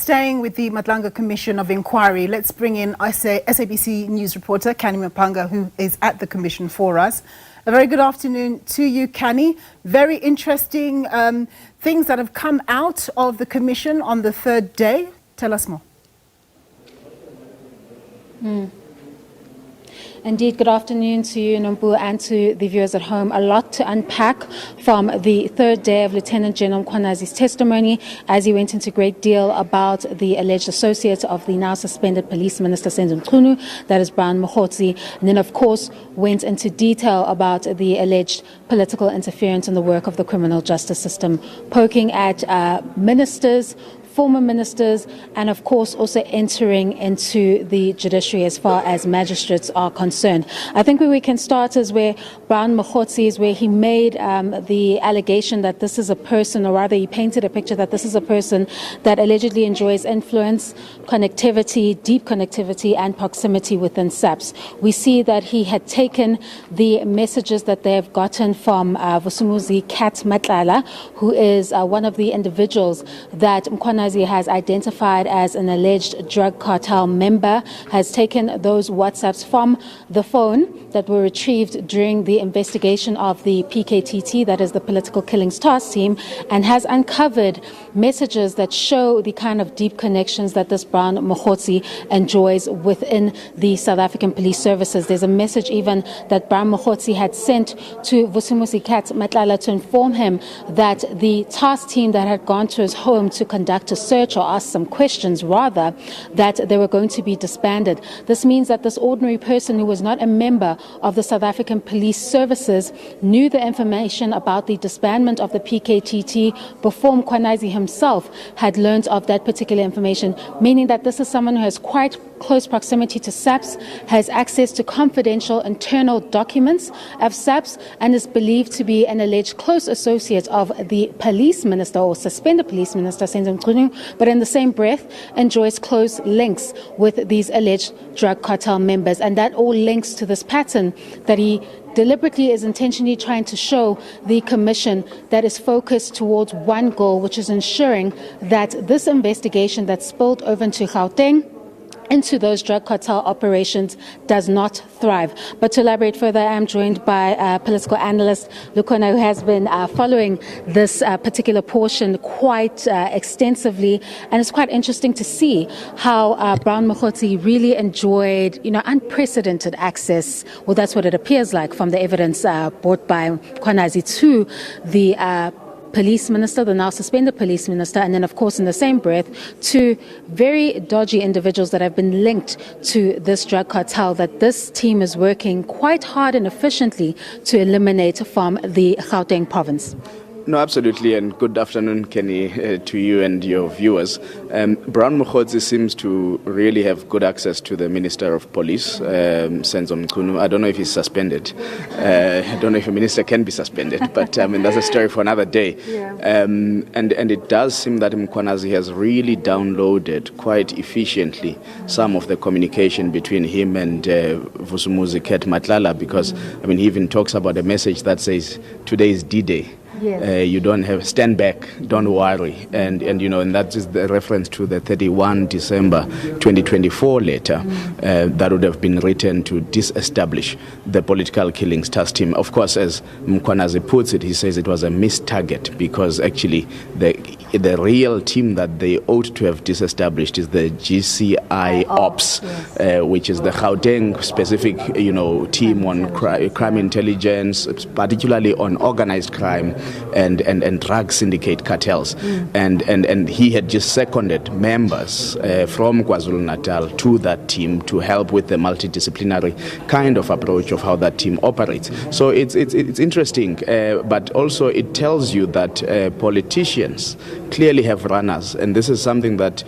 staying with the Madlanga Commission of Inquiry, let's bring in SABC News reporter Kani Mpanga, who is at the commission for us. A very good afternoon to you, Kani. Very interesting things that have come out of the commission on the third day. Tell us more. Indeed, good afternoon to you, Nombu, and to the viewers at home. A lot to unpack from the third day of Lieutenant General Mkhwanazi's testimony, as he went into great deal about the alleged associate of the now suspended Police Minister Senzo Mchunu, that is Brown Mkhwanazi, and then, of course, went into detail about the alleged political interference in the work of the criminal justice system, poking at ministers, former ministers, and of course also entering into the judiciary as far as magistrates are concerned. I think where we can start is where Brown Mkhwanazi is, where he made the allegation that this is a person, or rather he painted a picture that this is a person that allegedly enjoys influence, connectivity, deep connectivity and proximity within SAPS. We see that he had taken the messages that they have gotten from Vusumuzi Kat Matlala, who is one of the individuals that Mkhwanazi has identified as an alleged drug cartel member, has taken those WhatsApps from the phone that were retrieved during the investigation of the PKTT, that is the Political Killings Task Team, and has uncovered messages that show the kind of deep connections that this Brown Mkhwanazi enjoys within the South African police services. There's a message even that Brown Mkhwanazi had sent to Vusumuzi Kat Matlala to inform him that the task team that had gone to his home to conduct a search, or ask some questions rather, that they were going to be disbanded. This means that this ordinary person who was not a member of the South African police services knew the information about the disbandment of the PKTT before Mkhwanazi himself had learned of that particular information, meaning that this is someone who has quite close proximity to SAPS, has access to confidential internal documents of SAPS, and is believed to be an alleged close associate of the police minister, or suspended police minister Senzo Mchunu, but in the same breath enjoys close links with these alleged drug cartel members. And that all links to this pattern that he deliberately is intentionally trying to show the commission, that is focused towards one goal, which is ensuring that this investigation that spilled over into Gauteng, into those drug cartel operations, does not thrive. But to elaborate further, I am joined by political analyst Lukona, who has been following this particular portion quite extensively, and it's quite interesting to see how Brown Mkhwanazi really enjoyed, unprecedented access. Well, that's what it appears like from the evidence brought by Mkhwanazi to the police minister, the now suspended police minister, and then of course in the same breath to very dodgy individuals that have been linked to this drug cartel that this team is working quite hard and efficiently to eliminate from the Gauteng province. No, absolutely, and good afternoon, Kenny, to you and your viewers. Brown Mkhwanazi seems to really have good access to the Minister of Police, Senzo Mchunu. I don't know if he's suspended. I don't know if a minister can be suspended, but that's a story for another day. Yeah. And it does seem that Mkhwanazi has really downloaded quite efficiently some of the communication between him and Vusumuzi Kat Matlala, because he even talks about a message that says, "Today is D-Day." Yes. You don't have, stand back, don't worry, and that is the reference to the 31 December 2024 letter that would have been written to disestablish the Political Killings Task Team. Of course, as Mkhwanazi puts it, he says it was a missed target, because actually the real team that they ought to have disestablished is the GCI Ops, which is the Gauteng specific team on crime intelligence, particularly on organized crime and drug syndicate cartels. And he had just seconded members from KwaZulu-Natal to that team to help with the multidisciplinary kind of approach of how that team operates. So it's interesting, but also it tells you that politicians clearly have runners, and this is something that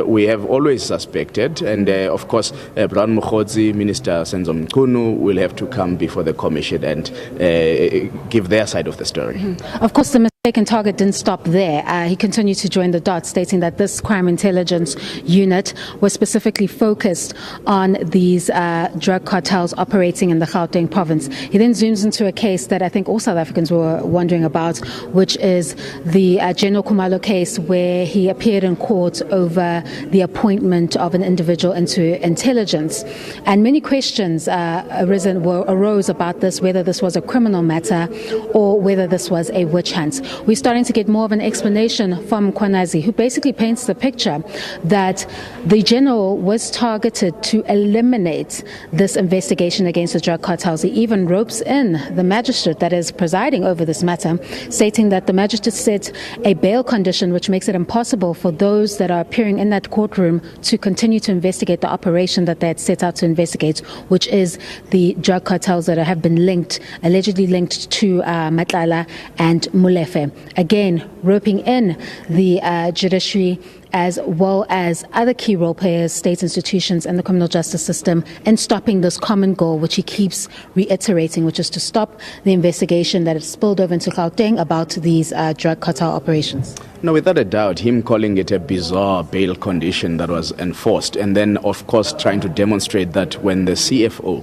we have always suspected. And of course, Brown Mkhwanazi, Minister Senzo Mchunu will have to come before the commission and give their side of the story. Of course, the Second target didn't stop there. He continued to join the dots, stating that this crime intelligence unit was specifically focused on these drug cartels operating in the Gauteng province. He then zooms into a case that I think all South Africans were wondering about, which is the General Khumalo case, where he appeared in court over the appointment of an individual into intelligence. And many questions arose about this, whether this was a criminal matter or whether this was a witch hunt. We're starting to get more of an explanation from Mkhwanazi, who basically paints the picture that the general was targeted to eliminate this investigation against the drug cartels. He even ropes in the magistrate that is presiding over this matter, stating that the magistrate set a bail condition which makes it impossible for those that are appearing in that courtroom to continue to investigate the operation that they had set out to investigate, which is the drug cartels that have been allegedly linked to Madlanga and Molefe. Again, roping in the judiciary as well as other key role players, state institutions and the criminal justice system in stopping this common goal, which he keeps reiterating, which is to stop the investigation that has spilled over into Gauteng about these drug cartel operations. No, without a doubt, him calling it a bizarre bail condition that was enforced, and then, of course, trying to demonstrate that when the CFO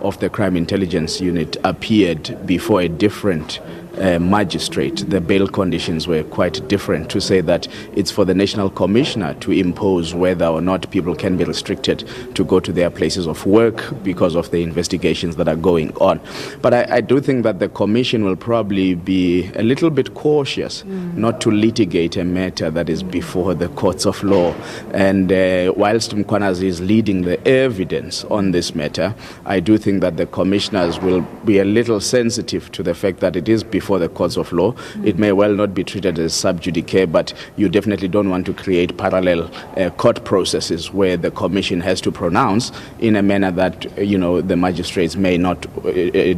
of the Crime Intelligence Unit appeared before a different magistrate, the bail conditions were quite different, to say that it's for the National Commissioner to impose whether or not people can be restricted to go to their places of work because of the investigations that are going on. But I do think that the Commission will probably be a little bit cautious not to litigate a matter that is before the courts of law. And whilst Mkhwanazi is leading the evidence on this matter, I do think that the commissioners will be a little sensitive to the fact that it is before the courts of law. It may well not be treated as sub judice, but you definitely don't want to create parallel court processes where the commission has to pronounce in a manner that the magistrates may not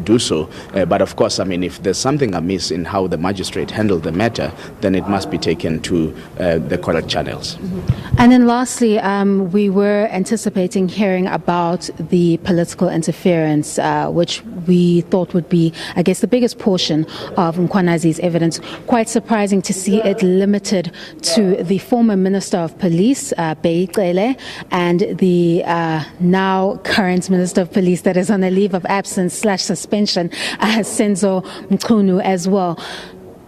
do so. But of course, I mean, if there's something amiss in how the magistrate handled the matter, then it must be taken to the correct channels. And then lastly, we were anticipating hearing about the political interference, which we thought would be, I guess, the biggest portion of Mkhwanazi's evidence. Quite surprising to see it limited to the former Minister of Police, Beyicele, and the now current Minister of Police that is on a leave of absence / suspension, Senzo Mchunu as well.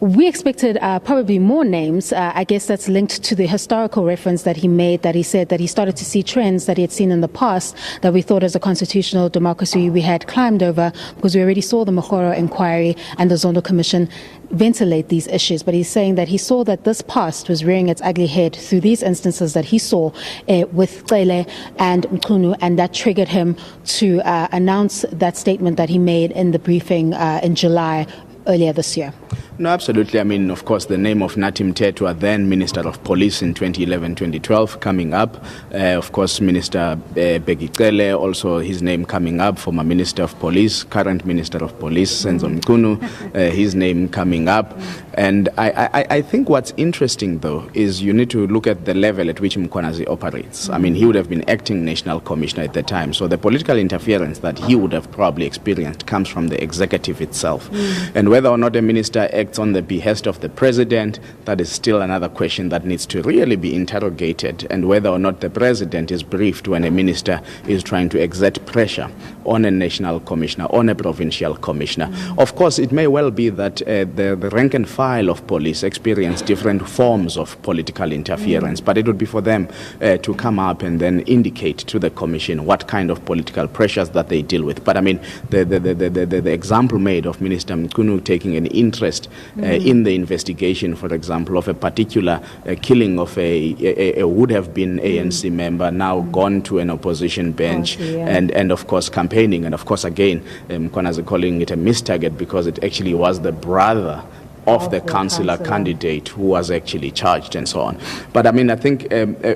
We expected probably more names. I guess that's linked to the historical reference that he made, that he said that he started to see trends that he had seen in the past that we thought as a constitutional democracy we had climbed over, because we already saw the Mkhwanazi enquiry and the Zondo Commission ventilate these issues. But he's saying that he saw that this past was rearing its ugly head through these instances that he saw with Cele and Mkhunu, and that triggered him to announce that statement that he made in the briefing in July earlier this year. No, absolutely. I mean, of course, the name of Nathi Mthethwa, then Minister of Police in 2011-2012, coming up. Of course, Minister Beyicele, also his name coming up, former Minister of Police, current Minister of Police, Senzo Mchunu, his name coming up. And I think what's interesting, though, is you need to look at the level at which Mkhwanazi operates. I mean, he would have been acting National Commissioner at the time, so the political interference that he would have probably experienced comes from the executive itself. And whether or not a minister acts on the behest of the president, that is still another question that needs to really be interrogated, and whether or not the president is briefed when a minister is trying to exert pressure on a national commissioner, on a provincial commissioner. Of course, it may well be that the rank and file of police experience different forms of political interference, but it would be for them to come up and then indicate to the commission what kind of political pressures that they deal with. But I mean, the example made of Minister Mkhunu taking an interest in the investigation, for example, of a particular killing of a would have been ANC member, now gone to an opposition bench, and of course campaigning, and of course again Mkhwanazi calling it a mistarget because it actually was the brother of the councillor candidate who was actually charged and so on. But I mean, I think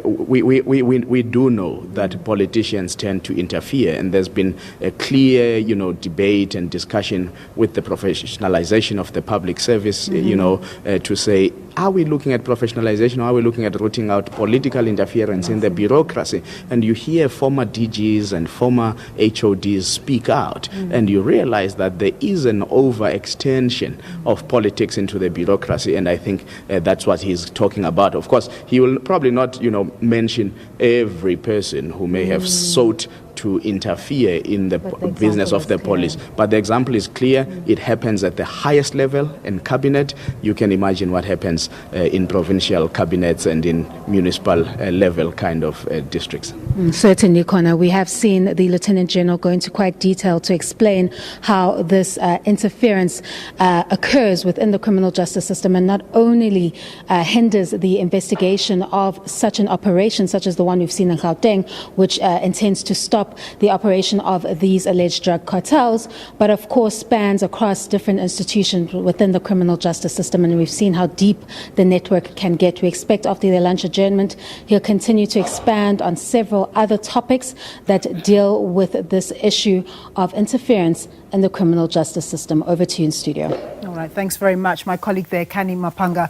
we do know that politicians tend to interfere, and there's been a clear, debate and discussion with the professionalization of the public service, to say, are we looking at professionalization, or are we looking at rooting out political interference in the bureaucracy? And you hear former DGs and former HODs speak out, and you realize that there is an overextension of politics into the bureaucracy, and I think that's what he's talking about. Of course, he will probably not, mention every person who may have sought to interfere in the business of the police. But the example is clear. It happens at the highest level in cabinet. You can imagine what happens in provincial cabinets and in municipal level kind of districts. Certainly, Connor. We have seen the Lieutenant General go into quite detail to explain how this interference occurs within the criminal justice system and not only hinders the investigation of such an operation, such as the one we've seen in Gauteng, which intends to stop the operation of these alleged drug cartels, but of course spans across different institutions within the criminal justice system, and we've seen how deep the network can get. We expect after the lunch adjournment he'll continue to expand on several other topics that deal with this issue of interference in the criminal justice system. Over to you in studio. All right, thanks very much. My colleague there, Kani Mapanga.